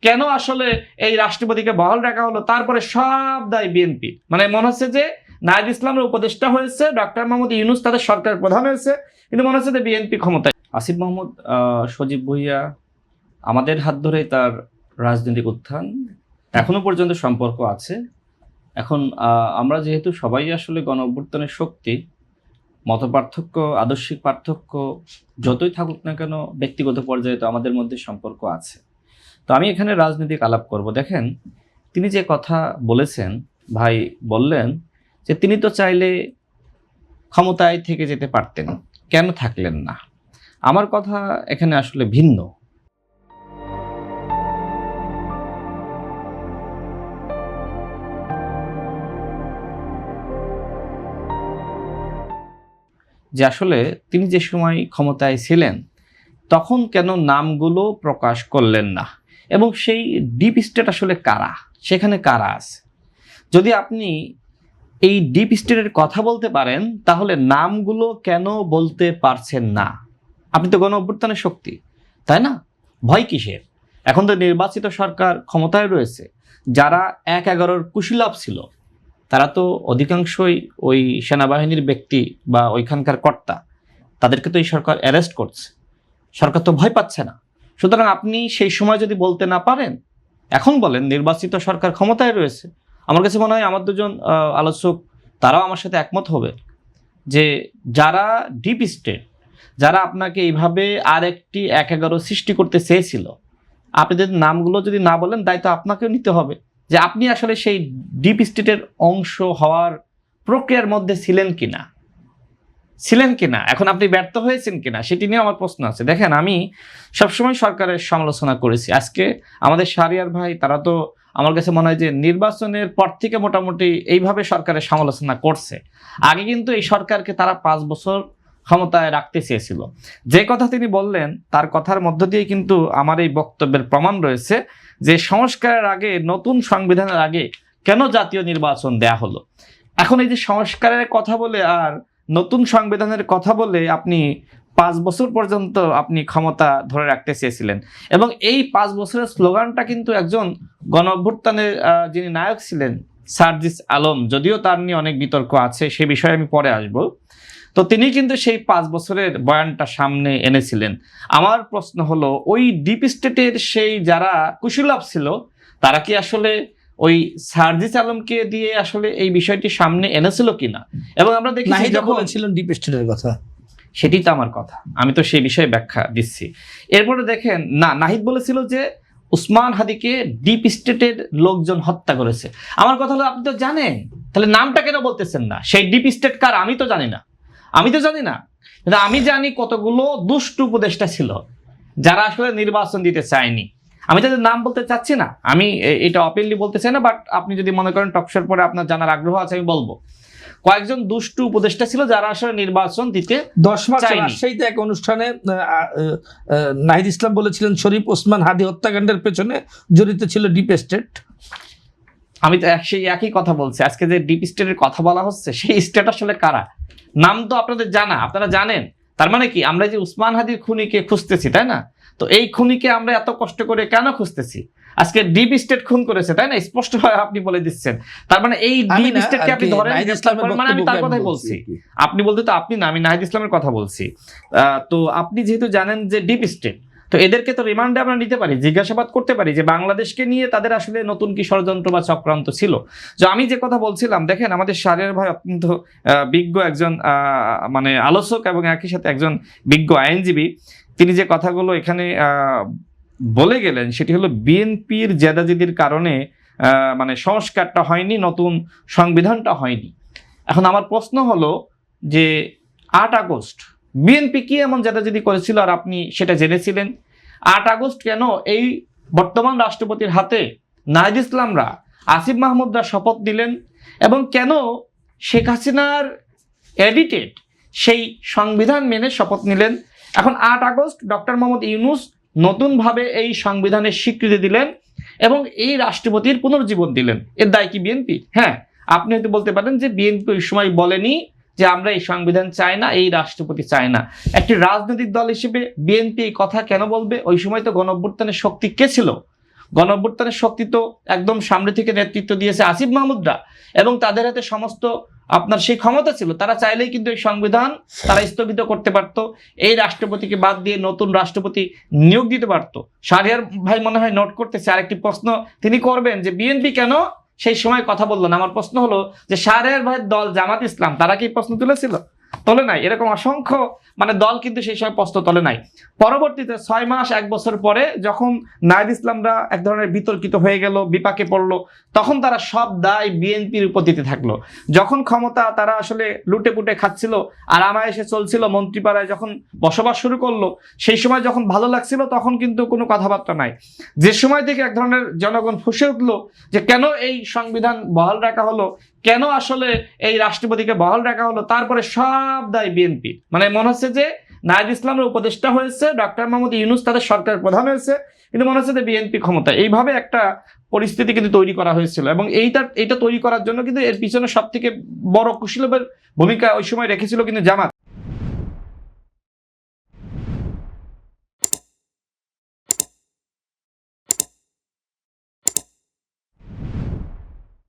কেন আসলে এই রাষ্ট্রপতিকে বহাল রাখা হলো, তারপরে সব দায় বিএনপি। মানে মনে হচ্ছে যে নাহিদ ইসলামের উপদেষ্টা হয়েছে, ডক্টর মোহাম্মদ ইউনূস তাদের সরকার প্রধান হয়েছে, কিন্তু মনে হচ্ছে যে বিএনপি ক্ষমতায়। আসিফ মাহমুদ সজীব ভুঁইয়া আমাদের হাত ধরে তার রাজনৈতিক উত্থান, এখনো পর্যন্ত সম্পর্ক আছে। এখন আমরা যেহেতু সবাই আসলে গণ অভ্যুত্থানের শক্তি, মত পার্থক্য, আদর্শিক পার্থক্য যতই থাকুক না কেন, ব্যক্তিগত পর্যায়ে তো আমাদের মধ্যে সম্পর্ক আছে। তো আমি এখানে রাজনৈতিক আলাপ করব। দেখেন, তিনি যে কথা বলেছেন, ভাই বললেন যে তিনি তো চাইলে ক্ষমতায় থেকে যেতে পারতেন, কেন থাকলেন না। আমার কথা এখানে আসলে ভিন্ন। যে আসলে তিনি যে সময় ক্ষমতায় ছিলেন তখন কেন নামগুলো প্রকাশ করলেন না, এবং সেই ডিপ স্টেট আসলে কারা, সেখানে কারা আছে। যদি আপনি এই ডিপ স্টেটের কথা বলতে পারেন তাহলে নামগুলো কেন বলতে পারছেন না? আপনি তো গণ অভ্যুত্থানের শক্তি, তাই না? ভয় কিসের? এখন তো নির্বাচিত সরকার ক্ষমতায় রয়েছে। যারা ১/১১-র কুশীলব ছিল তারা তো অধিকাংশই ওই সেনাবাহিনীর ব্যক্তি বা ওইখানকার কর্তা, তাদেরকে তো এই সরকার অ্যারেস্ট করছে। সরকার তো ভয় পাচ্ছে না। সুতরাং আপনি সেই সময় যদি বলতে না পারেন, এখন বলেন। নির্বাচিত সরকার ক্ষমতায় রয়েছে। আমার কাছে মনে হয় আমার দুজন আলোচক তারাও আমার সাথে একমত হবে যে যারা ডিপ স্টেট, যারা আপনাকে এইভাবে আর একটি ১/১১ সৃষ্টি করতে চেয়েছিল, আপনি যদি নামগুলো যদি না বলেন, দায়িত্ব আপনাকেও নিতে হবে যে আপনি আসলে সেই ডিপ স্টেটের অংশ হওয়ার প্রক্রিয়ার মধ্যে ছিলেন কিনা, এখন আপনি ব্যর্থ হয়েছেন কিনা, সেটি নিয়ে আমার প্রশ্ন আছে। দেখেন, আমি সবসময় সরকারের সমালোচনা করেছি। আজকে আমাদের শাহরিয়ার ভাই, তারা তো আমার কাছে মনে হয় যে নির্বাচনের পর থেকে মোটামুটি এইভাবে সরকারের সমালোচনা করছে। আগে কিন্তু এই সরকারকে তারা ৫ বছর ক্ষমতায় রাখতে চেয়েছিল। যে কথা তিনি বললেন তার কথার মধ্য দিয়ে কিন্তু আমার এই বক্তব্যের প্রমাণ রয়েছে যে সংস্কারের আগে, নতুন সংবিধানের আগে কেন জাতীয় নির্বাচন দেয়া হলো। এখন এই যে সংস্কারের কথা বলে আর নতুন সংবিধানের কথা বলে আপনি ৫ বছর পর্যন্ত আপনি ক্ষমতা ধরে রাখতে চেয়েছিলেন, এবং এই ৫ বছরের স্লোগানটা কিন্তু একজন গণ অভ্যুত্থানের যিনি নায়ক ছিলেন সার্জিস আলম, যদিও তার নিয়ে অনেক বিতর্ক আছে, সে বিষয়ে আমি পরে আসব, তো তিনি কিন্তু সেই ৫ বছরের বয়ানটা সামনে এনেছিলেন। আমার প্রশ্ন হলো, ওই ডিপ স্টেটের সেই যারা কুশীলব ছিল তারা কি আসলে ওই সার্জিস আলমকে দিয়ে আসলে এই বিষয়টি সামনে এনেছিল কিনা? এবং আমরা দেখি যখন বলেছিলেন ডিপ স্টেটের কথা, সেটি তো আমার কথা, আমি তো সেই বিষয়ে ব্যাখ্যা দিচ্ছি। এরপরে দেখেন, নাহিদ বলেছিল যে উসমান হাদিকে ডিপ স্টেটের লোকজন হত্যা করেছে। আমার কথা হলো, আপনি তো জানেন, তাহলে নামটা কেন বলতেছেন না? সেই ডিপ স্টেট কার আমি তো জানি না। কিন্তু আমি জানি কতগুলো দুষ্ট উপদেষ্টা ছিল যারা আসলে নির্বাচন দিতে চায়নি। আমি তাদের নাম বলতে চাচ্ছি না, আমি এটা ওপেনলি বলতে চাই না, বাট আপনি যদি মনে করেন টকশোর পরে আপনার জানার আগ্রহ আছে, আমি বলবো। কয়েকজন দুষ্টু উপদেষ্টা ছিল যারা আসলে নির্বাচন দিতে 10 মার্চ রাজশাহীতে এক অনুষ্ঠানে নাহিদ ইসলাম বলেছিলেন শরীফ ওসমান হাদি হত্যাকাণ্ডের পেছনে জড়িত ছিল ডিপ স্টেট। আমি তো সেই একই কথা বলছি। আজকে যে ডিপ স্টেটের কথা বলা হচ্ছে, সেই স্টেট আসলে কারা? নাম তো আপনাদের জানা, আপনারা জানেন। তার মানে কি, আমরা যে উসমান হাদির খুনিকে খুঁজতেছি, তাই না? তো এই খুনিকে আমরা এত কষ্ট করে কেন খুঁজতেছি? আজকে ডিপ স্টেট খুন করেছে, তাই না? স্পষ্টভাবে আপনি বলে দিচ্ছেন। তার মানে এই ডিপ স্টেটকে আপনি ধরেন, মানে আমি তার কথাই বলছি। আপনি বলতে তো আপনি না, আমি নাহিদ ইসলামের কথা বলছি। তো আপনি যেহেতু জানেন যে ডিপ স্টেট, তো এদেরকে তো রিমান্ডে আমরা নিতে পারি, জিজ্ঞাসাবাদ করতে পারি যে বাংলাদেশকে নিয়ে তাদের আসলে নতুন কি ষড়যন্ত্র বা চক্রান্ত ছিল। যে আমি যে কথা বলছিলাম, দেখেন, আমাদের শাহরিয়ার ভাই অত্যন্ত বিজ্ঞ একজন মানে আলোচক এবং একই সাথে একজন বিজ্ঞ আইনজীবী। তিনি যে কথাগুলো এখানে বলে গেলেন সেটি হলো বিএনপির জেদাজেদির কারণে মানে সংস্কারটা হয়নি, নতুন সংবিধানটা হয়নি। এখন আমার প্রশ্ন হলো যে ৮ আগস্ট বিএনপি কি এমন জেদাজেদি করেছিল আর আপনি সেটা জেনেছিলেন? ৮ আগস্ট কেন এই বর্তমান রাষ্ট্রপতির হাতে নাহিদ ইসলামরা, আসিফ মাহমুদরা শপথ দিলেন, এবং কেন শেখ হাসিনার এডিটেড সেই সংবিধান মেনে শপথ নিলেন? এখন ৮ আগস্ট ডক্টর মোহাম্মদ ইউনূস নতুনভাবে এই সংবিধানের স্বীকৃতি দিলেন এবং এই রাষ্ট্রপতির পুনর্জীবন দিলেন। এর দায় কি বিএনপি? হ্যাঁ, আপনি হয়তো বলতে পারেন যে বিএনপি ওই সময় বলেনি যে আমরা এই সংবিধান চাই না, এই রাষ্ট্রপতি চায় না। একটি রাজনৈতিক দল হিসেবে বিএনপি এই কথা কেন বলবে? ওই সময় তো গণ অভ্যুত্থানের শক্তি কে ছিল? গণঅভ্যুত্থানের শক্তি তো একদম সামনে থেকে নেতৃত্ব দিয়েছে আসিফ মাহমুদরা, এবং তাদের হাতে সমস্ত আপনার সেই ক্ষমতা ছিল। তারা চাইলেই কিন্তু এই সংবিধান তারা স্থগিত করতে পারত, এই রাষ্ট্রপতিকে বাদ দিয়ে নতুন রাষ্ট্রপতি নিয়োগ দিতে পারত। শাহরিয়ার ভাই মনে হয় নোট করতেছে, আরেকটি প্রশ্ন তিনি করবেন যে বিএনপি কেন সেই সময় কথা বললো না। আমার প্রশ্ন হলো যে শাহরিয়ার ভাইয়ের দল জামাত ইসলাম তারা কি প্রশ্ন তুলেছিল? তোলে নাই। এরকম অসংখ্য দল কিন্তু সেই সময় প্রশ্ন তোলে নাই। পরবর্তীতে 6 মাস 1 বছর পরে যখন নাহিদ ইসলামরা এক ধরনের বিতর্কিত হয়ে গেল, বিপাকে পড়লো, তখন তারা সব দায় বিএনপির উপর দিতে থাকলো। যখন ক্ষমতা তারা আসলে লুটে পুটে খাচ্ছিল, আর আরামায়েশে চলছিল, মন্ত্রীপাড়ায় যখন বসবাস শুরু করলো, সেই সময় যখন ভালো লাগছিল তখন কিন্তু কোনো কথাবার্তা নাই। যে সময় থেকে এক ধরনের জনগণ ফুঁসে উঠলো যে কেন এই সংবিধান বহাল রাখা হলো, কেন আসলে এই রাষ্ট্রপতিকে বহাল রাখা হলো, তারপরে সব দায় বিএনপি। মনে হচ্ছে যে নাহিদ ইসলামের উপদেষ্টা হয়েছে, ডক্টর মোহাম্মদ ইউনূস তাদের সরকারের প্রধান হয়েছে, কিন্তু মনে হচ্ছে যে বিএনপি ক্ষমতা। এইভাবে একটা পরিস্থিতি কিন্তু তৈরি করা হয়েছিল, এবং এইটা তৈরি করার জন্য কিন্তু এর পিছনে সব থেকে বড় কুশীলবের ভূমিকা ওই সময় রেখেছিল কিন্তু জামাত।